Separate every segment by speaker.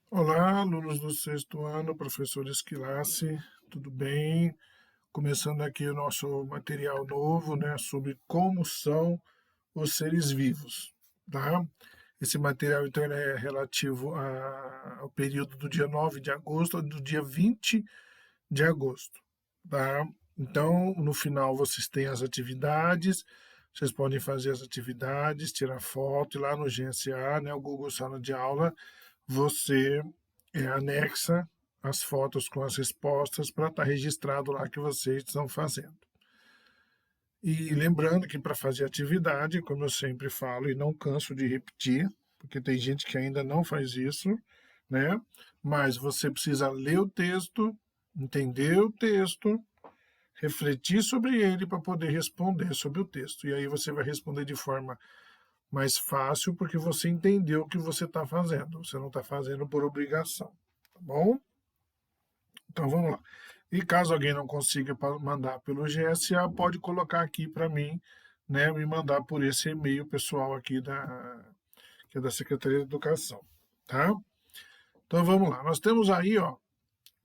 Speaker 1: Olá, alunos do sexto ano, professor Esquilace, tudo bem? Começando aqui o nosso material novo, né, sobre como são os seres vivos, tá? Esse material, então, ele é relativo ao período do dia 9 de agosto ao do dia 20 de agosto, tá? Então, no final, vocês têm as atividades, vocês podem fazer as atividades, tirar foto, e lá no GSA, né, o Google Sala de Aula, você anexa as fotos com as respostas para estar registrado lá que vocês estão fazendo. E lembrando que para fazer atividade, como eu sempre falo e não canso de repetir, porque tem gente que ainda não faz isso, né? Mas você precisa ler o texto, entender o texto, refletir sobre ele para poder responder sobre o texto. E aí você vai responder de forma mais fácil porque você entendeu o que você está fazendo. Você não está fazendo por obrigação, tá bom? Então vamos lá. E caso alguém não consiga mandar pelo GSA, pode colocar aqui para mim, né, me mandar por esse e-mail pessoal aqui que é da Secretaria de Educação, tá? Então vamos lá. Nós temos aí, ó,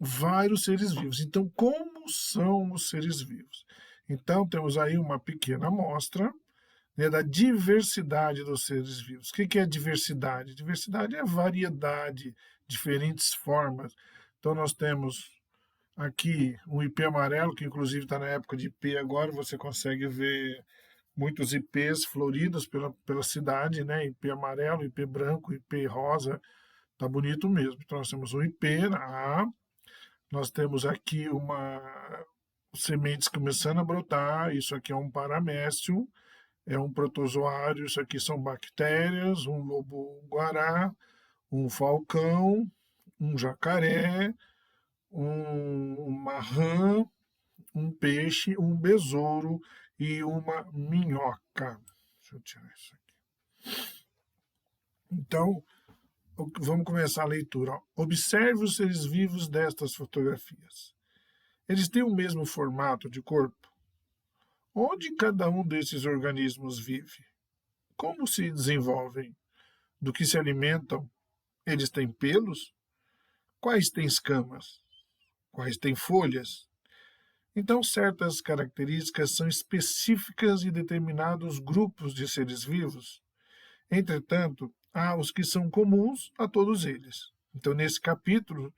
Speaker 1: vários seres vivos. Então, como são os seres vivos? Então, temos aí uma pequena amostra, né, da diversidade dos seres vivos. O que é diversidade? Diversidade é variedade, diferentes formas. Então, nós temos aqui um ipê amarelo, que inclusive está na época de ipê agora, você consegue ver muitos ipês floridos pela cidade, né? Ipê amarelo, ipê branco, ipê rosa, tá bonito mesmo. Então nós temos um ipê na A, nós temos aqui uma sementes começando a brotar, isso aqui é um paramécio, é um protozoário, isso aqui são bactérias, um lobo-guará, um falcão, um jacaré, uma rã, um peixe, um besouro e uma minhoca. Deixa eu tirar isso aqui. Então, vamos começar a leitura. Observe os seres vivos destas fotografias. Eles têm o mesmo formato de corpo? Onde cada um desses organismos vive? Como se desenvolvem? Do que se alimentam? Eles têm pelos? Quais têm escamas? Quais têm folhas? Então, certas características são específicas de determinados grupos de seres vivos. Entretanto, há os que são comuns a todos eles. Então, nesse capítulo,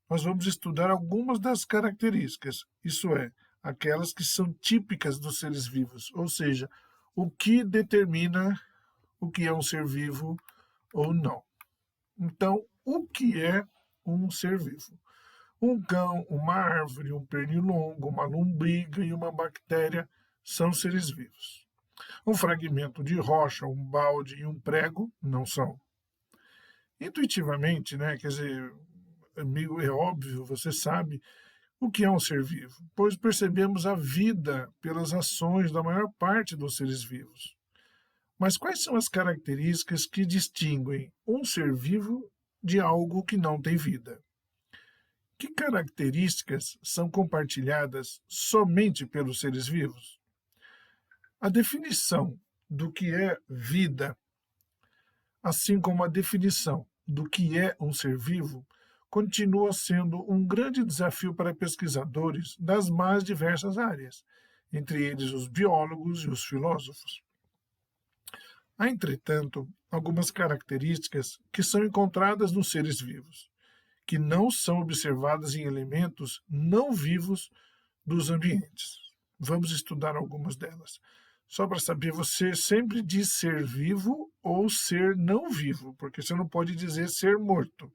Speaker 1: nós vamos estudar algumas das características, isso é, aquelas que são típicas dos seres vivos, ou seja, o que determina o que é um ser vivo ou não. Então, o que é um ser vivo? Um cão, uma árvore, um pernilongo, uma lombriga e uma bactéria são seres vivos. Um fragmento de rocha, um balde e um prego não são. Intuitivamente, né, quer dizer, amigo, é óbvio, você sabe o que é um ser vivo, pois percebemos a vida pelas ações da maior parte dos seres vivos. Mas quais são as características que distinguem um ser vivo de algo que não tem vida? Que características são compartilhadas somente pelos seres vivos? A definição do que é vida, assim como a definição do que é um ser vivo, continua sendo um grande desafio para pesquisadores das mais diversas áreas, entre eles os biólogos e os filósofos. Há, entretanto, algumas características que são encontradas nos seres vivos, que não são observadas em elementos não vivos dos ambientes. Vamos estudar algumas delas. Só para saber, você sempre diz ser vivo ou ser não vivo, porque você não pode dizer ser morto.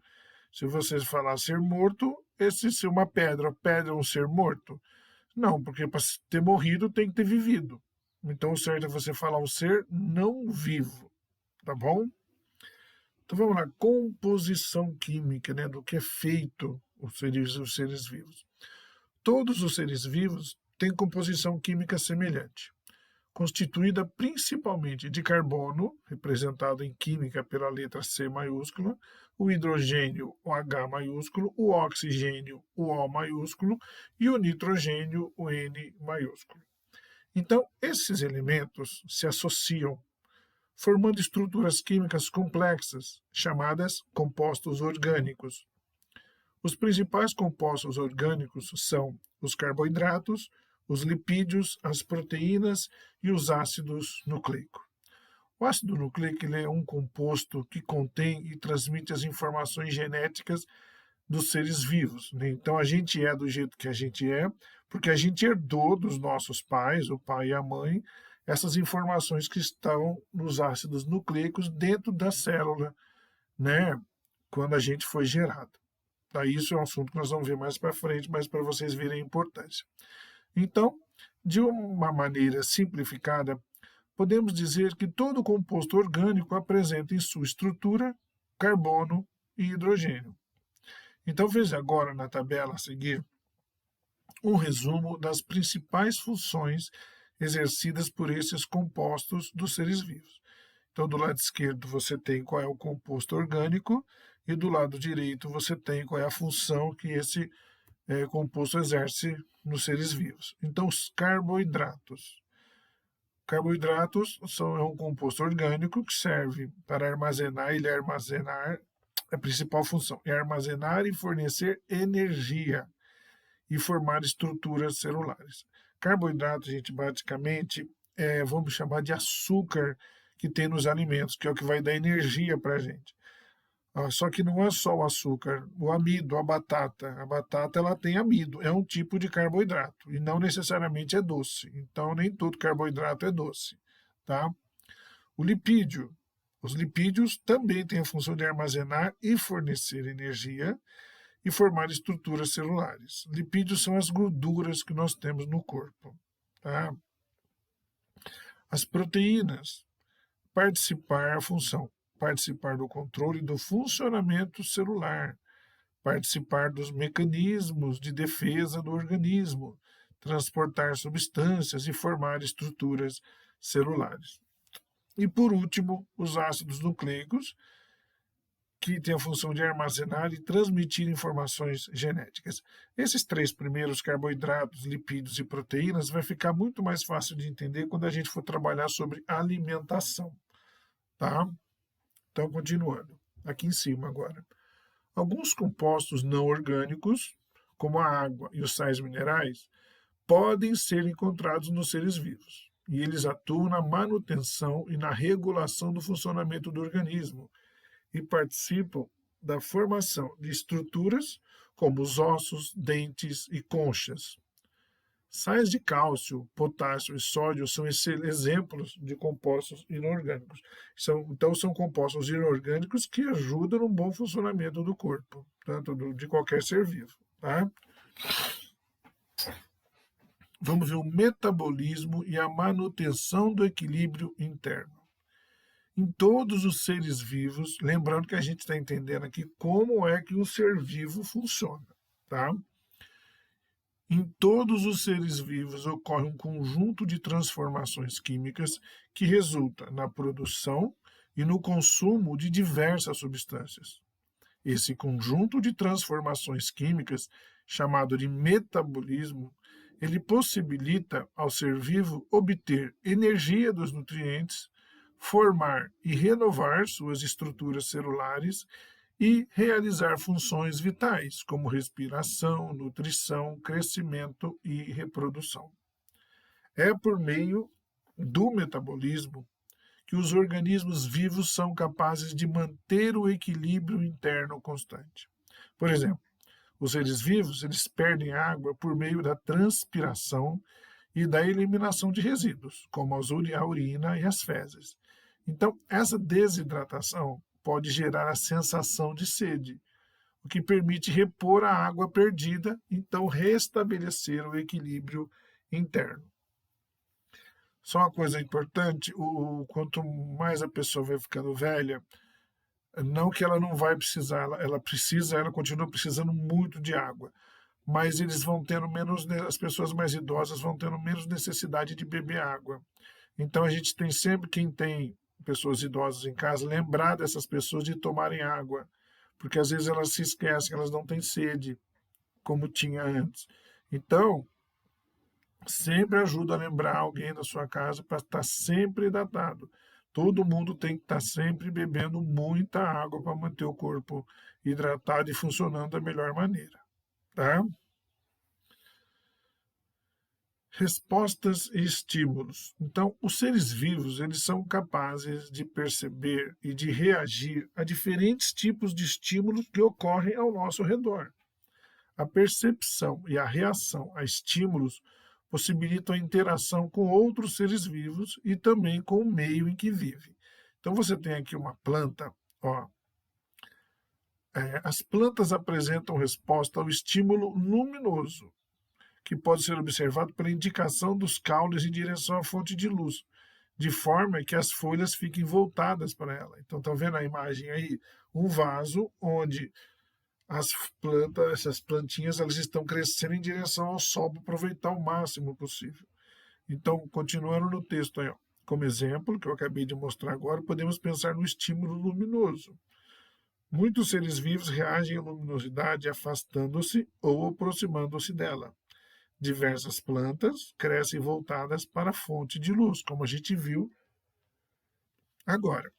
Speaker 1: Se você falar ser morto, esse é uma pedra. Pedra é um ser morto? Não, porque para ter morrido tem que ter vivido. Então o certo é você falar um ser não vivo, tá bom? Então vamos lá, composição química, né, do que é feito os seres vivos. Todos os seres vivos têm composição química semelhante, constituída principalmente de carbono, representado em química pela letra C maiúscula, o hidrogênio, o H maiúsculo, o oxigênio, o O maiúsculo, e o nitrogênio, o N maiúsculo. Então, esses elementos se associam formando estruturas químicas complexas, chamadas compostos orgânicos. Os principais compostos orgânicos são os carboidratos, os lipídios, as proteínas e os ácidos nucleicos. O ácido nucleico ele é um composto que contém e transmite as informações genéticas dos seres vivos, né? Então a gente é do jeito que a gente é, porque a gente herdou dos nossos pais, o pai e a mãe, essas informações que estão nos ácidos nucleicos dentro da célula, né? Quando a gente foi gerado. Daí isso é um assunto que nós vamos ver mais para frente, mas para vocês verem a importância. Então, de uma maneira simplificada, podemos dizer que todo composto orgânico apresenta em sua estrutura carbono e hidrogênio. Então veja agora na tabela a seguir um resumo das principais funções exercidas por esses compostos dos seres vivos. Então, do lado esquerdo você tem qual é o composto orgânico e do lado direito você tem qual é a função que esse composto exerce nos seres vivos. Então, os carboidratos. Carboidratos é um composto orgânico que serve para armazenar, a principal função é armazenar e fornecer energia e formar estruturas celulares. Carboidrato, gente, basicamente, vamos chamar de açúcar que tem nos alimentos, que é o que vai dar energia para a gente. Só que não é só o açúcar, o amido, a batata. A batata ela tem amido, é um tipo de carboidrato e não necessariamente é doce. Então nem todo carboidrato é doce, tá? O lipídio. Os lipídios também têm a função de armazenar e fornecer energia e formar estruturas celulares. Lipídios são as gorduras que nós temos no corpo, tá? As proteínas. Participar do controle do funcionamento celular, participar dos mecanismos de defesa do organismo, transportar substâncias e formar estruturas celulares. E, por último, os ácidos nucleicos, que têm a função de armazenar e transmitir informações genéticas. Esses três primeiros, carboidratos, lipídios e proteínas, vai ficar muito mais fácil de entender quando a gente for trabalhar sobre alimentação. Tá? Então, continuando. Aqui em cima agora. Alguns compostos não orgânicos, como a água e os sais minerais, podem ser encontrados nos seres vivos. E eles atuam na manutenção e na regulação do funcionamento do organismo e participam da formação de estruturas como os ossos, dentes e conchas. Sais de cálcio, potássio e sódio são exemplos de compostos inorgânicos. Então, são compostos inorgânicos que ajudam no bom funcionamento do corpo, tanto de qualquer ser vivo. Tá? Vamos ver o metabolismo e a manutenção do equilíbrio interno. Em todos os seres vivos, lembrando que a gente está entendendo aqui como é que um ser vivo funciona. Tá? Em todos os seres vivos ocorre um conjunto de transformações químicas que resulta na produção e no consumo de diversas substâncias. Esse conjunto de transformações químicas, chamado de metabolismo, ele possibilita ao ser vivo obter energia dos nutrientes, formar e renovar suas estruturas celulares e realizar funções vitais, como respiração, nutrição, crescimento e reprodução. É por meio do metabolismo que os organismos vivos são capazes de manter o equilíbrio interno constante. Por exemplo, os seres vivos eles perdem água por meio da transpiração e da eliminação de resíduos, como a urina e as fezes. Então, essa desidratação pode gerar a sensação de sede, o que permite repor a água perdida, então restabelecer o equilíbrio interno. Só uma coisa importante, quanto mais a pessoa vai ficando velha, não que ela não vai precisar, ela continua precisando muito de água, mas eles vão tendo menos, as pessoas mais idosas vão tendo menos necessidade de beber água. Então a gente tem sempre, quem tem pessoas idosas em casa, lembrar dessas pessoas de tomarem água, porque às vezes elas se esquecem, elas não têm sede, como tinha antes. Então, sempre ajuda a lembrar alguém da sua casa para estar sempre hidratado, Todo mundo tem que estar sempre bebendo muita água para manter o corpo hidratado e funcionando da melhor maneira, tá? Respostas e estímulos. Então, os seres vivos, eles são capazes de perceber e de reagir a diferentes tipos de estímulos que ocorrem ao nosso redor. A percepção e a reação a estímulos possibilitam a interação com outros seres vivos e também com o meio em que vive. Então, você tem aqui uma planta, ó. As plantas apresentam resposta ao estímulo luminoso, que pode ser observado pela indicação dos caules em direção à fonte de luz, de forma que as folhas fiquem voltadas para ela. Então, estão vendo a imagem aí? Um vaso onde as plantas, essas plantinhas, elas estão crescendo em direção ao sol para aproveitar o máximo possível. Então, continuando no texto aí, ó, como exemplo, que eu acabei de mostrar agora, podemos pensar no estímulo luminoso. Muitos seres vivos reagem à luminosidade afastando-se ou aproximando-se dela. Diversas plantas crescem voltadas para a fonte de luz, como a gente viu agora.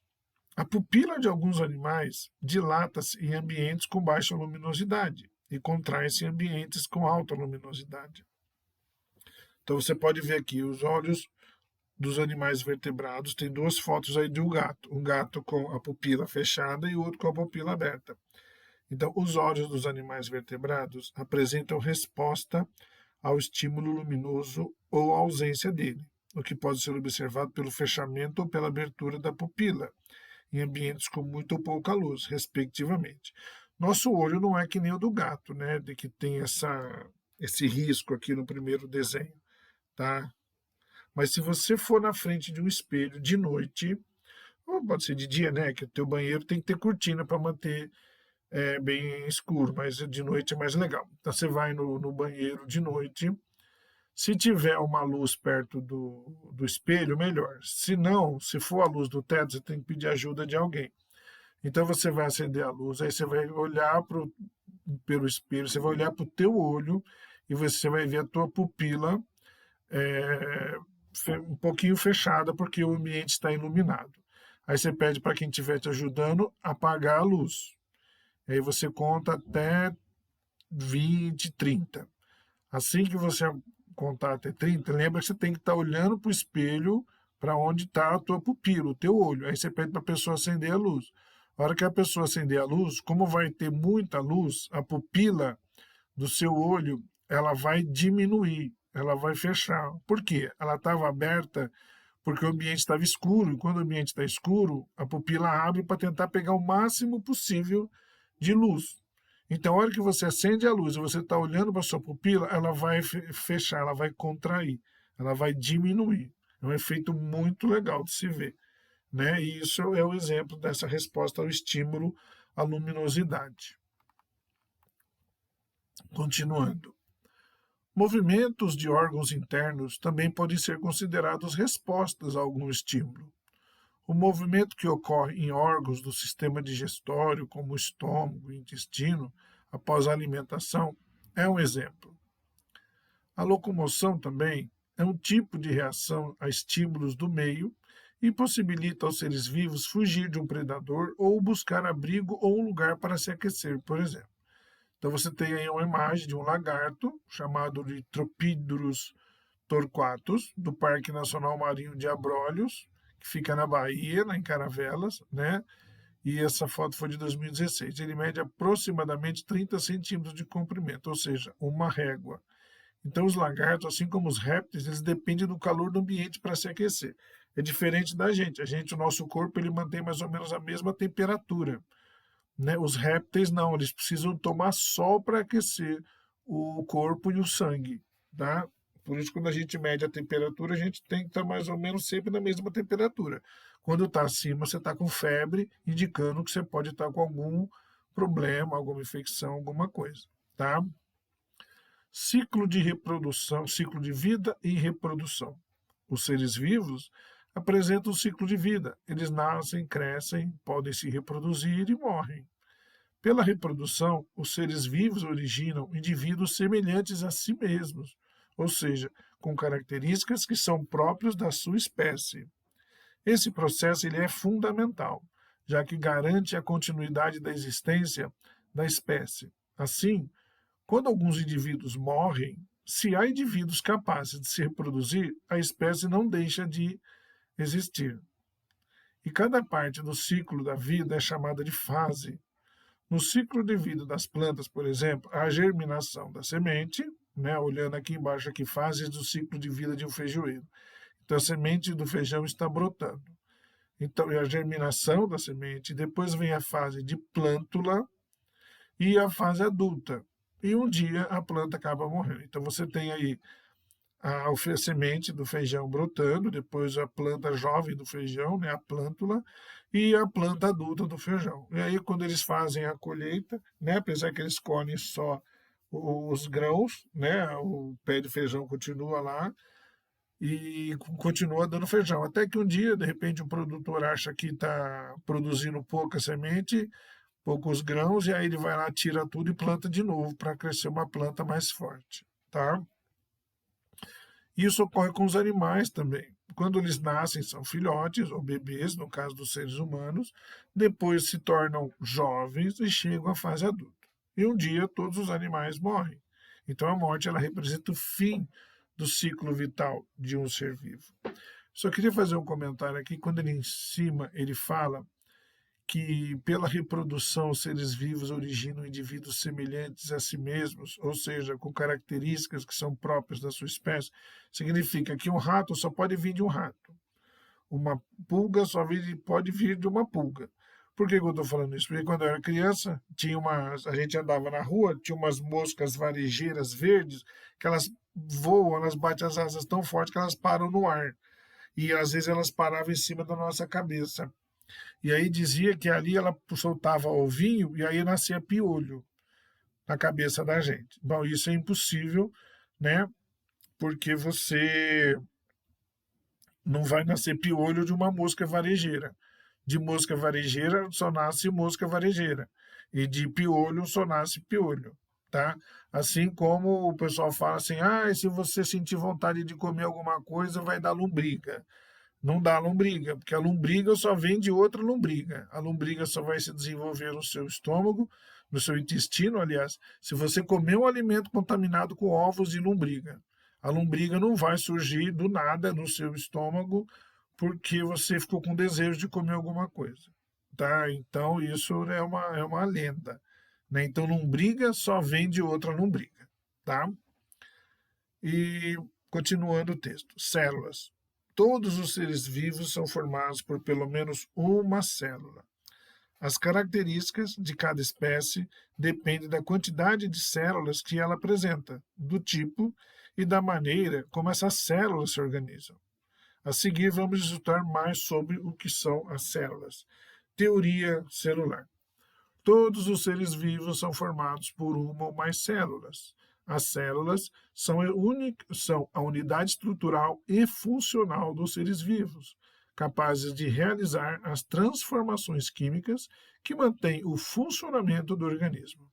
Speaker 1: A pupila de alguns animais dilata-se em ambientes com baixa luminosidade e contrai-se em ambientes com alta luminosidade. Então você pode ver aqui os olhos dos animais vertebrados, tem duas fotos aí de um gato com a pupila fechada e outro com a pupila aberta. Então, os olhos dos animais vertebrados apresentam resposta ao estímulo luminoso ou à ausência dele, o que pode ser observado pelo fechamento ou pela abertura da pupila, em ambientes com muita ou pouca luz, respectivamente. Nosso olho não é que nem o do gato, né, de que tem esse risco aqui no primeiro desenho, tá? Mas se você for na frente de um espelho de noite, ou pode ser de dia, né, que o teu banheiro tem que ter cortina para manter bem escuro, mas de noite é mais legal. Então você vai no banheiro de noite, se tiver uma luz perto do espelho, melhor. Se não, se for a luz do teto, você tem que pedir ajuda de alguém. Então você vai acender a luz, aí você vai olhar pelo espelho, você vai olhar para o teu olho e você vai ver a tua pupila um pouquinho fechada porque o ambiente está iluminado. Aí você pede para quem estiver te ajudando apagar a luz. Aí você conta até 20, 30. Assim que você contar até 30, lembra que você tem que estar olhando para o espelho para onde está a tua pupila, o teu olho. Aí você pede para a pessoa acender a luz. A hora que a pessoa acender a luz, como vai ter muita luz, a pupila do seu olho ela vai diminuir, ela vai fechar. Por quê? Ela estava aberta porque o ambiente estava escuro, e quando o ambiente está escuro, a pupila abre para tentar pegar o máximo possível de luz. Então, a hora que você acende a luz e você está olhando para a sua pupila, ela vai fechar, ela vai contrair, ela vai diminuir. É um efeito muito legal de se ver, né? E isso é o exemplo dessa resposta ao estímulo à luminosidade. Continuando. Movimentos de órgãos internos também podem ser considerados respostas a algum estímulo. O movimento que ocorre em órgãos do sistema digestório, como o estômago e o intestino, após a alimentação, é um exemplo. A locomoção também é um tipo de reação a estímulos do meio e possibilita aos seres vivos fugir de um predador ou buscar abrigo ou um lugar para se aquecer, por exemplo. Então você tem aí uma imagem de um lagarto chamado de Tropidurus torquatus, do Parque Nacional Marinho de Abrolhos, que fica na Bahia, em Caravelas, né? E essa foto foi de 2016. Ele mede aproximadamente 30 centímetros de comprimento, ou seja, uma régua. Então os lagartos, assim como os répteis, eles dependem do calor do ambiente para se aquecer. É diferente da gente. O nosso corpo, ele mantém mais ou menos a mesma temperatura, né? Os répteis não, eles precisam tomar sol para aquecer o corpo e o sangue, tá? Por isso, quando a gente mede a temperatura, a gente tem que estar mais ou menos sempre na mesma temperatura. Quando está acima, você está com febre, indicando que você pode estar com algum problema, alguma infecção, alguma coisa, tá? Ciclo de reprodução, ciclo de vida e reprodução. Os seres vivos apresentam um ciclo de vida. Eles nascem, crescem, podem se reproduzir e morrem. Pela reprodução, os seres vivos originam indivíduos semelhantes a si mesmos, ou seja, com características que são próprias da sua espécie. Esse processo ele é fundamental, já que garante a continuidade da existência da espécie. Assim, quando alguns indivíduos morrem, se há indivíduos capazes de se reproduzir, a espécie não deixa de existir. E cada parte do ciclo da vida é chamada de fase. No ciclo de vida das plantas, por exemplo, a germinação da semente, né, olhando aqui embaixo, aqui, fases do ciclo de vida de um feijoeiro. Então, a semente do feijão está brotando. Então, é a germinação da semente, depois vem a fase de plântula e a fase adulta. E um dia a planta acaba morrendo. Então, você tem aí a semente do feijão brotando, depois a planta jovem do feijão, né, a plântula, e a planta adulta do feijão. E aí, quando eles fazem a colheita, né, apesar que eles colhem só os grãos, né, o pé de feijão continua lá e continua dando feijão. Até que um dia, de repente, o produtor acha que está produzindo pouca semente, poucos grãos, e aí ele vai lá, tira tudo e planta de novo para crescer uma planta mais forte, tá? Isso ocorre com os animais também. Quando eles nascem, são filhotes ou bebês, no caso dos seres humanos, depois se tornam jovens e chegam à fase adulta. E um dia todos os animais morrem. Então a morte ela representa o fim do ciclo vital de um ser vivo. Só queria fazer um comentário aqui, quando ele em cima ele fala que pela reprodução os seres vivos originam indivíduos semelhantes a si mesmos, ou seja, com características que são próprias da sua espécie, significa que um rato só pode vir de um rato. Uma pulga só pode vir de uma pulga. Por que eu estou falando isso? Porque quando eu era criança, a gente andava na rua, tinha umas moscas varejeiras verdes, que elas voam, elas batem as asas tão forte que elas param no ar. E às vezes elas paravam em cima da nossa cabeça. E aí dizia que ali ela soltava ovinho e aí nascia piolho na cabeça da gente. Bom, isso é impossível, né? Porque você não vai nascer piolho de uma mosca varejeira. De mosca varejeira só nasce mosca varejeira. E de piolho só nasce piolho, tá? Assim como o pessoal fala assim, se você sentir vontade de comer alguma coisa, vai dar lombriga. Não dá lombriga, porque a lombriga só vem de outra lombriga. A lombriga só vai se desenvolver no seu estômago, no seu intestino, aliás, se você comer um alimento contaminado com ovos de lombriga. A lombriga não vai surgir do nada no seu estômago porque você ficou com desejo de comer alguma coisa. Tá? Então, isso é uma lenda. Né? Então, lombriga só vem de outra lombriga. Tá? E continuando o texto. Células. Todos os seres vivos são formados por pelo menos uma célula. As características de cada espécie dependem da quantidade de células que ela apresenta, do tipo e da maneira como essas células se organizam. A seguir, vamos estudar mais sobre o que são as células. Teoria celular. Todos os seres vivos são formados por uma ou mais células. As células são a unidade estrutural e funcional dos seres vivos, capazes de realizar as transformações químicas que mantêm o funcionamento do organismo.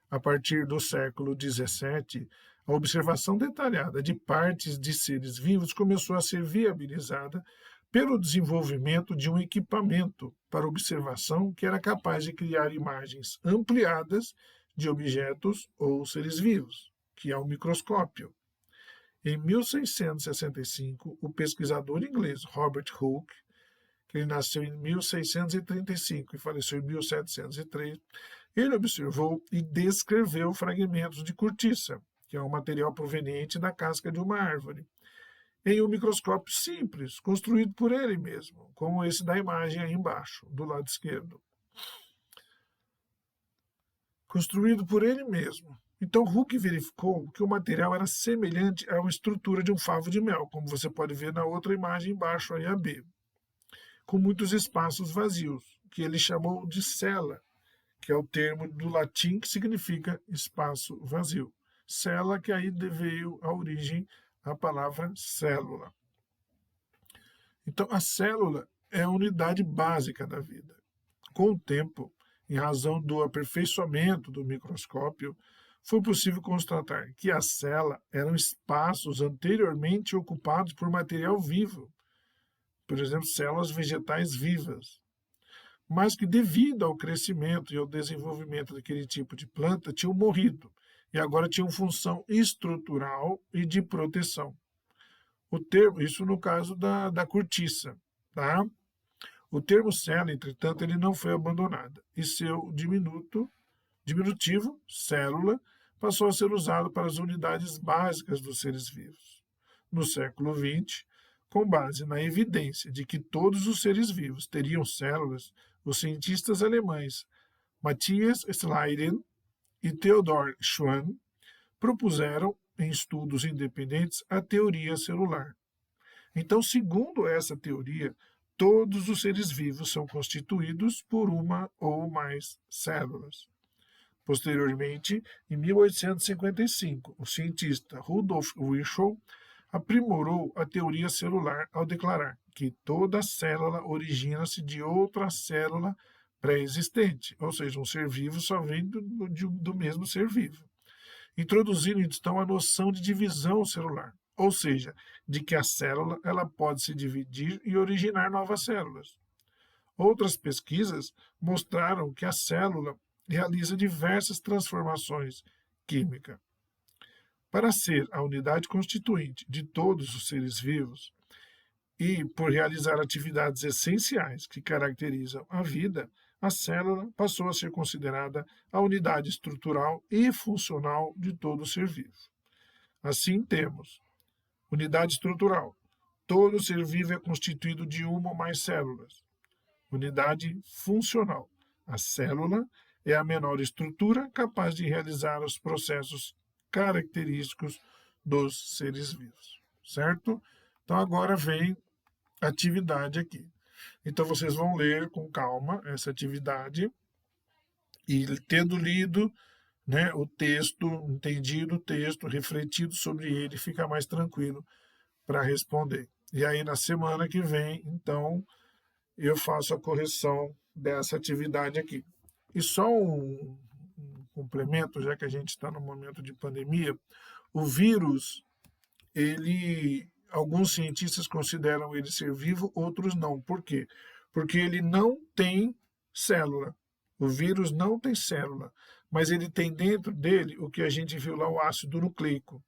Speaker 1: A partir do século XVII, a observação detalhada de partes de seres vivos começou a ser viabilizada pelo desenvolvimento de um equipamento para observação que era capaz de criar imagens ampliadas de objetos ou seres vivos, que é o microscópio. Em 1665, o pesquisador inglês Robert Hooke, que ele nasceu em 1635 e faleceu em 1703, ele observou e descreveu fragmentos de cortiça, que é um material proveniente da casca de uma árvore, em um microscópio simples, construído por ele mesmo, como esse da imagem aí embaixo, do lado esquerdo. Construído por ele mesmo. Então, Hooke verificou que o material era semelhante a uma estrutura de um favo de mel, como você pode ver na outra imagem embaixo, aí a B, com muitos espaços vazios, que ele chamou de cella, que é o termo do latim que significa espaço vazio. Cella, que aí veio a origem a palavra célula. Então, a célula é a unidade básica da vida. Com o tempo, em razão do aperfeiçoamento do microscópio, foi possível constatar que a célula eram espaços anteriormente ocupados por material vivo, por exemplo, células vegetais vivas, mas que devido ao crescimento e ao desenvolvimento daquele tipo de planta tinham morrido e agora tinham função estrutural e de proteção. O termo, isso no caso da cortiça, tá? O termo célula, entretanto, ele não foi abandonado e seu diminutivo, célula, passou a ser usado para as unidades básicas dos seres vivos. No século XX, com base na evidência de que todos os seres vivos teriam células, os cientistas alemães Matthias Schleiden e Theodor Schwann propuseram, em estudos independentes, a teoria celular. Então, segundo essa teoria, todos os seres vivos são constituídos por uma ou mais células. Posteriormente, em 1855, o cientista Rudolf Virchow aprimorou a teoria celular ao declarar que toda célula origina-se de outra célula pré-existente, ou seja, um ser vivo só vem do mesmo ser vivo, introduzindo então a noção de divisão celular, ou seja, de que a célula ela pode se dividir e originar novas células. Outras pesquisas mostraram que a célula realiza diversas transformações químicas. Para ser a unidade constituinte de todos os seres vivos e por realizar atividades essenciais que caracterizam a vida, a célula passou a ser considerada a unidade estrutural e funcional de todo ser vivo. Assim temos unidade estrutural. Todo ser vivo é constituído de uma ou mais células. Unidade funcional. A célula é a menor estrutura capaz de realizar os processos característicos dos seres vivos, certo? Então agora vem a atividade aqui. Então vocês vão ler com calma essa atividade e tendo lido, né, o texto, entendido o texto, refletido sobre ele, fica mais tranquilo para responder. E aí na semana que vem, então, eu faço a correção dessa atividade aqui. E só um complemento, já que a gente está no momento de pandemia, o vírus, alguns cientistas consideram ele ser vivo, outros não. Por quê? Porque ele não tem célula. O vírus não tem célula, mas ele tem dentro dele o que a gente viu lá, o ácido nucleico.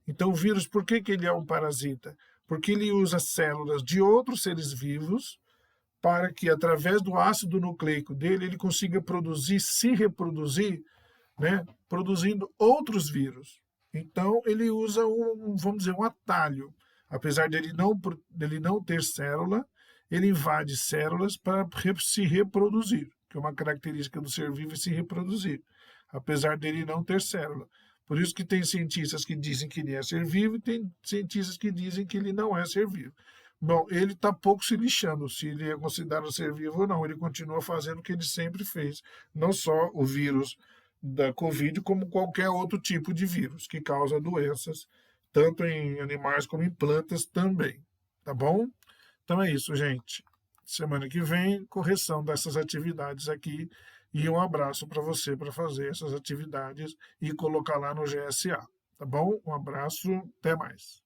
Speaker 1: Então, o vírus, por que ele é um parasita? Porque ele usa células de outros seres vivos para que, através do ácido nucleico dele, ele consiga se reproduzir, né, produzindo outros vírus. Então, ele usa vamos dizer, um atalho. Apesar dele não ter célula, ele invade células para se reproduzir, que é uma característica do ser vivo é se reproduzir, apesar dele não ter célula. Por isso que tem cientistas que dizem que ele é ser vivo e tem cientistas que dizem que ele não é ser vivo. Bom, ele está pouco se lixando se ele é considerado ser vivo ou não. Ele continua fazendo o que ele sempre fez. Não só o vírus da Covid, como qualquer outro tipo de vírus que causa doenças, tanto em animais como em plantas também. Tá bom? Então é isso, gente. Semana que vem, correção dessas atividades aqui. E um abraço para você para fazer essas atividades e colocar lá no GSA. Tá bom? Um abraço, até mais.